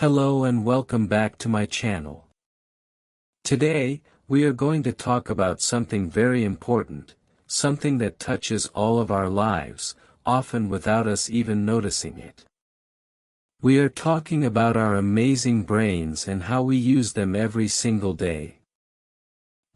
Hello and welcome back to my channel. Today, we are going to talk about something very important, something that touches all of our lives, often without us even noticing it. We are talking about our amazing brains and how we use them every single day.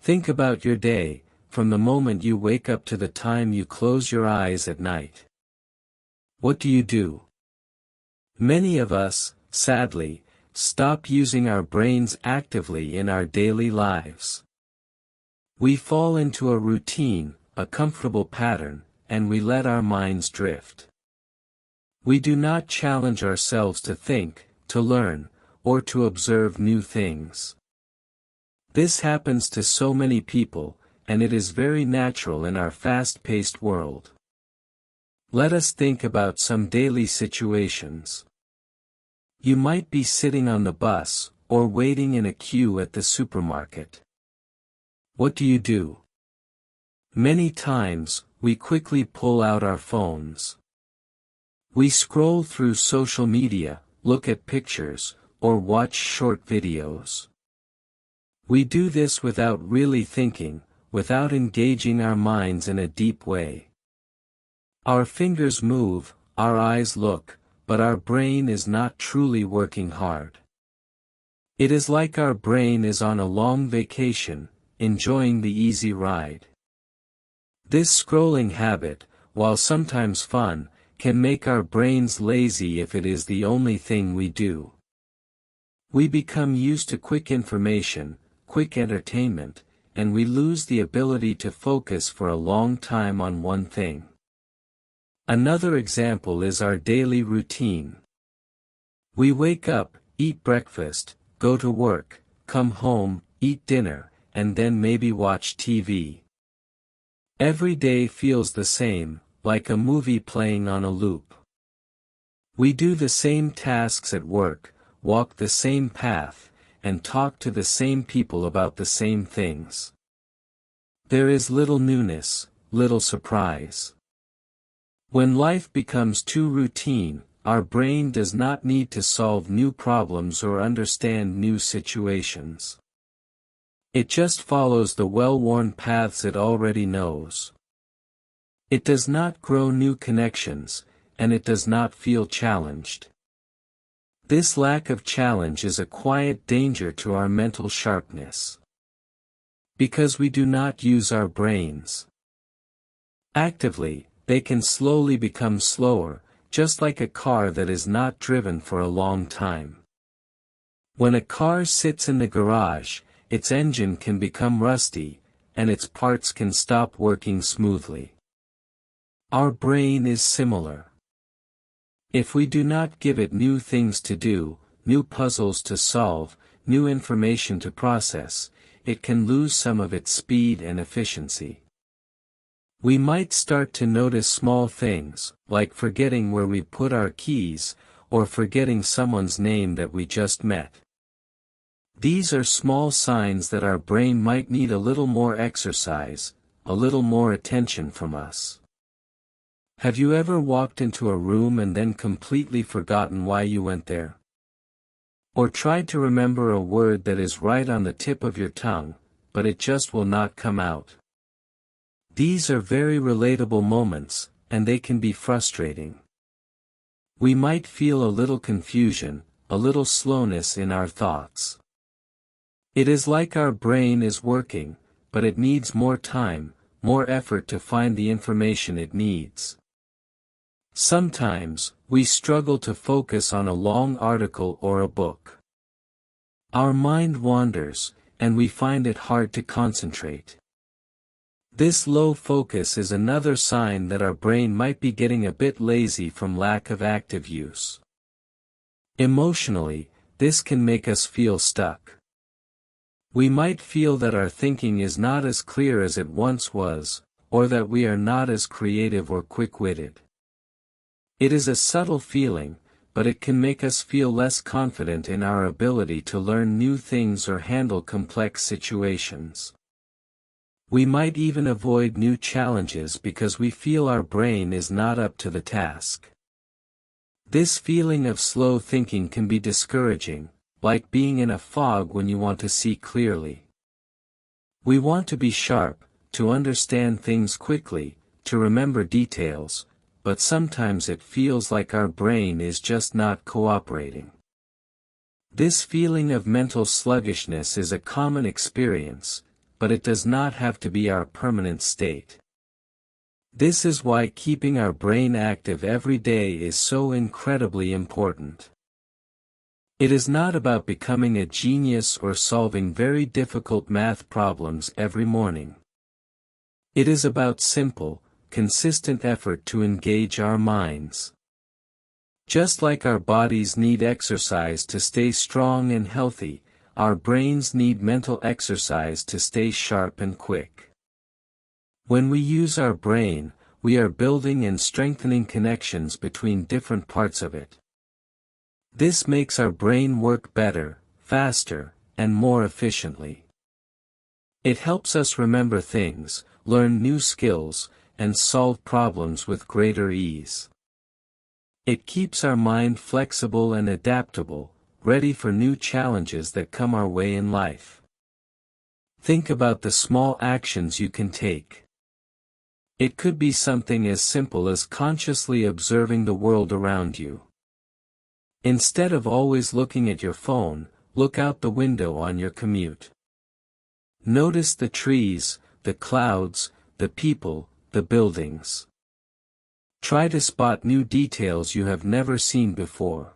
Think about your day, from the moment you wake up to the time you close your eyes at night. What do? Many of us, sadly, stop using our brains actively in our daily lives. We fall into a routine, a comfortable pattern, and we let our minds drift. We do not challenge ourselves to think, to learn, or to observe new things. This happens to so many people, and it is very natural in our fast-paced world. Let us think about some daily situations. You might be sitting on the bus, or waiting in a queue at the supermarket. What do? Many times, we quickly pull out our phones. We scroll through social media, look at pictures, or watch short videos. We do this without really thinking, without engaging our minds in a deep way. Our fingers move, our eyes look, but our brain is not truly working hard. It is like our brain is on a long vacation, enjoying the easy ride. This scrolling habit, while sometimes fun, can make our brains lazy if it is the only thing we do. We become used to quick information, quick entertainment, and we lose the ability to focus for a long time on one thing. Another example is our daily routine. We wake up, eat breakfast, go to work, come home, eat dinner, and then maybe watch TV. Every day feels the same, like a movie playing on a loop. We do the same tasks at work, walk the same path, and talk to the same people about the same things. There is little newness, little surprise. When life becomes too routine, our brain does not need to solve new problems or understand new situations. It just follows the well-worn paths it already knows. It does not grow new connections, and it does not feel challenged. This lack of challenge is a quiet danger to our mental sharpness. Because we do not use our brains actively, they can slowly become slower, just like a car that is not driven for a long time. When a car sits in the garage, its engine can become rusty, and its parts can stop working smoothly. Our brain is similar. If we do not give it new things to do, new puzzles to solve, new information to process, it can lose some of its speed and efficiency. We might start to notice small things, like forgetting where we put our keys, or forgetting someone's name that we just met. These are small signs that our brain might need a little more exercise, a little more attention from us. Have you ever walked into a room and then completely forgotten why you went there? Or tried to remember a word that is right on the tip of your tongue, but it just will not come out? These are very relatable moments, and they can be frustrating. We might feel a little confusion, a little slowness in our thoughts. It is like our brain is working, but it needs more time, more effort to find the information it needs. Sometimes, we struggle to focus on a long article or a book. Our mind wanders, and we find it hard to concentrate. This low focus is another sign that our brain might be getting a bit lazy from lack of active use. Emotionally, this can make us feel stuck. We might feel that our thinking is not as clear as it once was, or that we are not as creative or quick-witted. It is a subtle feeling, but it can make us feel less confident in our ability to learn new things or handle complex situations. We might even avoid new challenges because we feel our brain is not up to the task. This feeling of slow thinking can be discouraging, like being in a fog when you want to see clearly. We want to be sharp, to understand things quickly, to remember details, but sometimes it feels like our brain is just not cooperating. This feeling of mental sluggishness is a common experience, but it does not have to be our permanent state. This is why keeping our brain active every day is so incredibly important. It is not about becoming a genius or solving very difficult math problems every morning. It is about simple, consistent effort to engage our minds. Just like our bodies need exercise to stay strong and healthy, our brains need mental exercise to stay sharp and quick. When we use our brain, we are building and strengthening connections between different parts of it. This makes our brain work better, faster, and more efficiently. It helps us remember things, learn new skills, and solve problems with greater ease. It keeps our mind flexible and adaptable, ready for new challenges that come our way in life. Think about the small actions you can take. It could be something as simple as consciously observing the world around you. Instead of always looking at your phone, look out the window on your commute. Notice the trees, the clouds, the people, the buildings. Try to spot new details you have never seen before.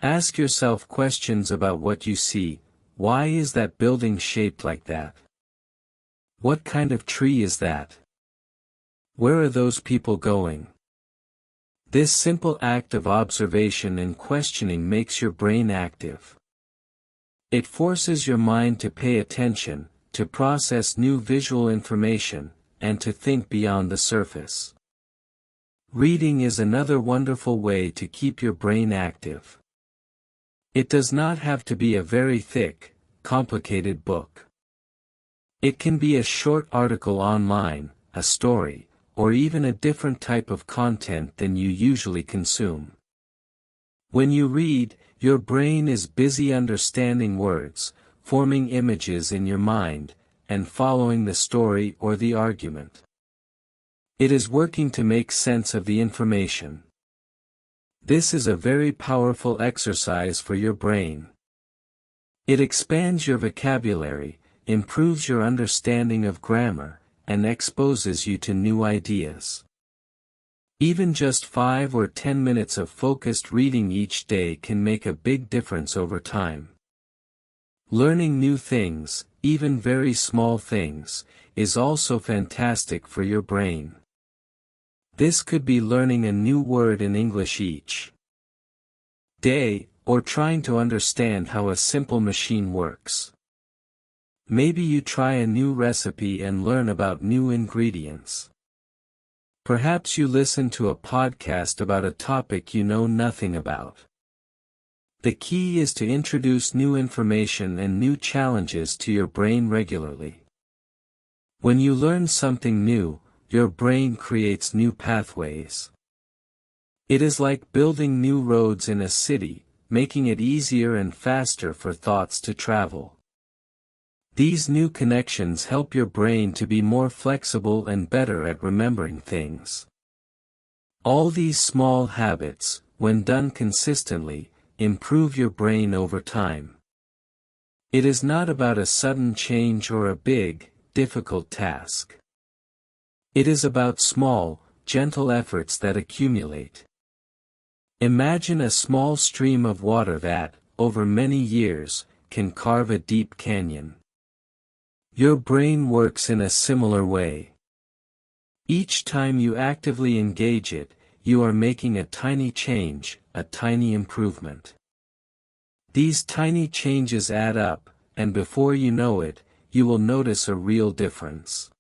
Ask yourself questions about what you see. Why is that building shaped like that? What kind of tree is that? Where are those people going? This simple act of observation and questioning makes your brain active. It forces your mind to pay attention, to process new visual information, and to think beyond the surface. Reading is another wonderful way to keep your brain active. It does not have to be a very thick, complicated book. It can be a short article online, a story, or even a different type of content than you usually consume. When you read, your brain is busy understanding words, forming images in your mind, and following the story or the argument. It is working to make sense of the information. This is a very powerful exercise for your brain. It expands your vocabulary, improves your understanding of grammar, and exposes you to new ideas. Even just 5 or 10 minutes of focused reading each day can make a big difference over time. Learning new things, even very small things, is also fantastic for your brain. This could be learning a new word in English each day, or trying to understand how a simple machine works. Maybe you try a new recipe and learn about new ingredients. Perhaps you listen to a podcast about a topic you know nothing about. The key is to introduce new information and new challenges to your brain regularly. When you learn something new, your brain creates new pathways. It is like building new roads in a city, making it easier and faster for thoughts to travel. These new connections help your brain to be more flexible and better at remembering things. All these small habits, when done consistently, improve your brain over time. It is not about a sudden change or a big, difficult task. It is about small, gentle efforts that accumulate. Imagine a small stream of water that, over many years, can carve a deep canyon. Your brain works in a similar way. Each time you actively engage it, you are making a tiny change, a tiny improvement. These tiny changes add up, and before you know it, you will notice a real difference.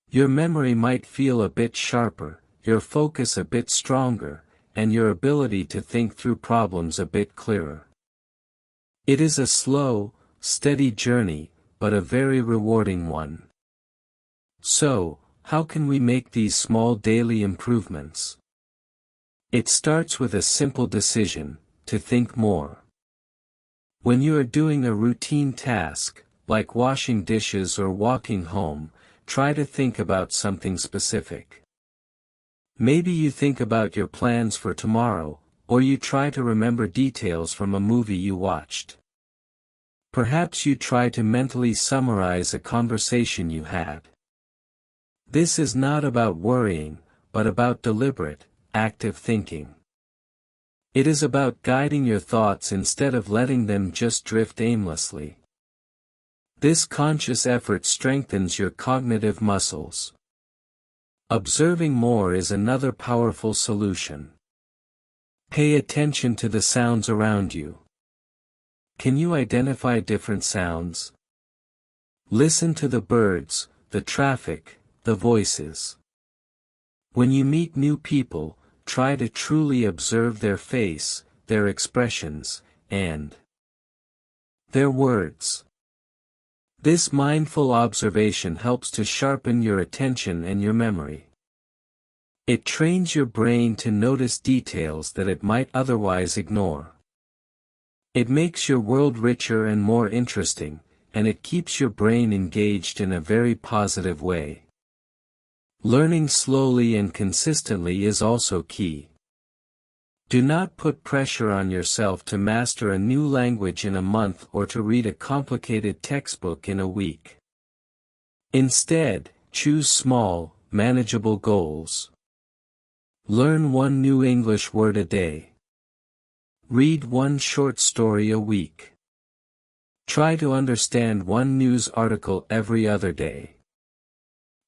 Your memory might feel a bit sharper, your focus a bit stronger, and your ability to think through problems a bit clearer. It is a slow, steady journey, but a very rewarding one. So, how can we make these small daily improvements? It starts with a simple decision, to think more. When you are doing a routine task, like washing dishes or walking home, try to think about something specific. Maybe you think about your plans for tomorrow, or you try to remember details from a movie you watched. Perhaps you try to mentally summarize a conversation you had. This is not about worrying, but about deliberate, active thinking. It is about guiding your thoughts instead of letting them just drift aimlessly. This conscious effort strengthens your cognitive muscles. Observing more is another powerful solution. Pay attention to the sounds around you. Can you identify different sounds? Listen to the birds, the traffic, the voices. When you meet new people, try to truly observe their face, their expressions, and their words. This mindful observation helps to sharpen your attention and your memory. It trains your brain to notice details that it might otherwise ignore. It makes your world richer and more interesting, and it keeps your brain engaged in a very positive way. Learning slowly and consistently is also key. Do not put pressure on yourself to master a new language in a month or to read a complicated textbook in a week. Instead, choose small, manageable goals. Learn one new English word a day. Read one short story a week. Try to understand one news article every other day.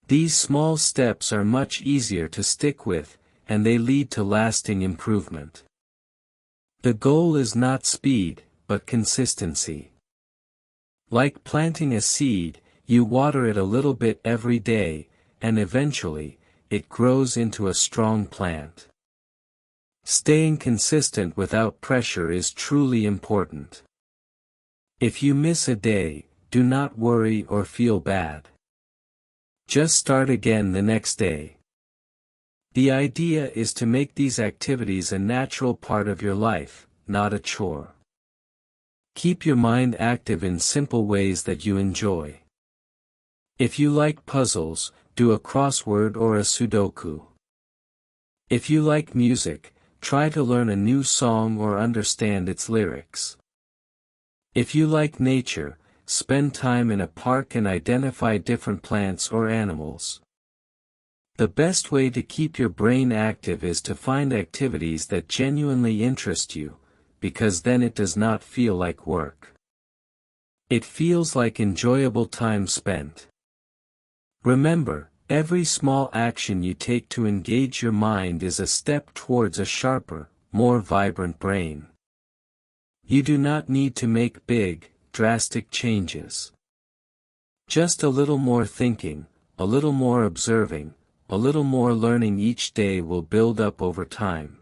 These small steps are much easier to stick with, and they lead to lasting improvement. The goal is not speed, but consistency. Like planting a seed, you water it a little bit every day, and eventually, it grows into a strong plant. Staying consistent without pressure is truly important. If you miss a day, do not worry or feel bad. Just start again the next day. The idea is to make these activities a natural part of your life, not a chore. Keep your mind active in simple ways that you enjoy. If you like puzzles, do a crossword or a Sudoku. If you like music, try to learn a new song or understand its lyrics. If you like nature, spend time in a park and identify different plants or animals. The best way to keep your brain active is to find activities that genuinely interest you, because then it does not feel like work. It feels like enjoyable time spent. Remember, every small action you take to engage your mind is a step towards a sharper, more vibrant brain. You do not need to make big, drastic changes. Just a little more thinking, a little more observing, a little more learning each day will build up over time.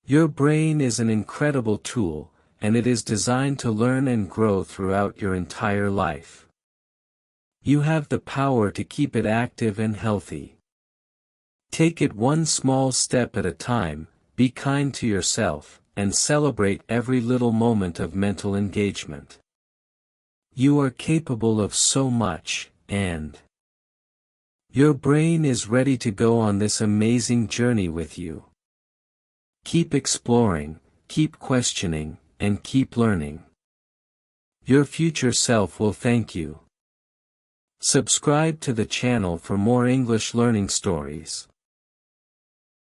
Your brain is an incredible tool, and it is designed to learn and grow throughout your entire life. You have the power to keep it active and healthy. Take it one small step at a time, be kind to yourself, and celebrate every little moment of mental engagement. You are capable of so much, and your brain is ready to go on this amazing journey with you. Keep exploring, keep questioning, and keep learning. Your future self will thank you. Subscribe to the channel for more English learning stories.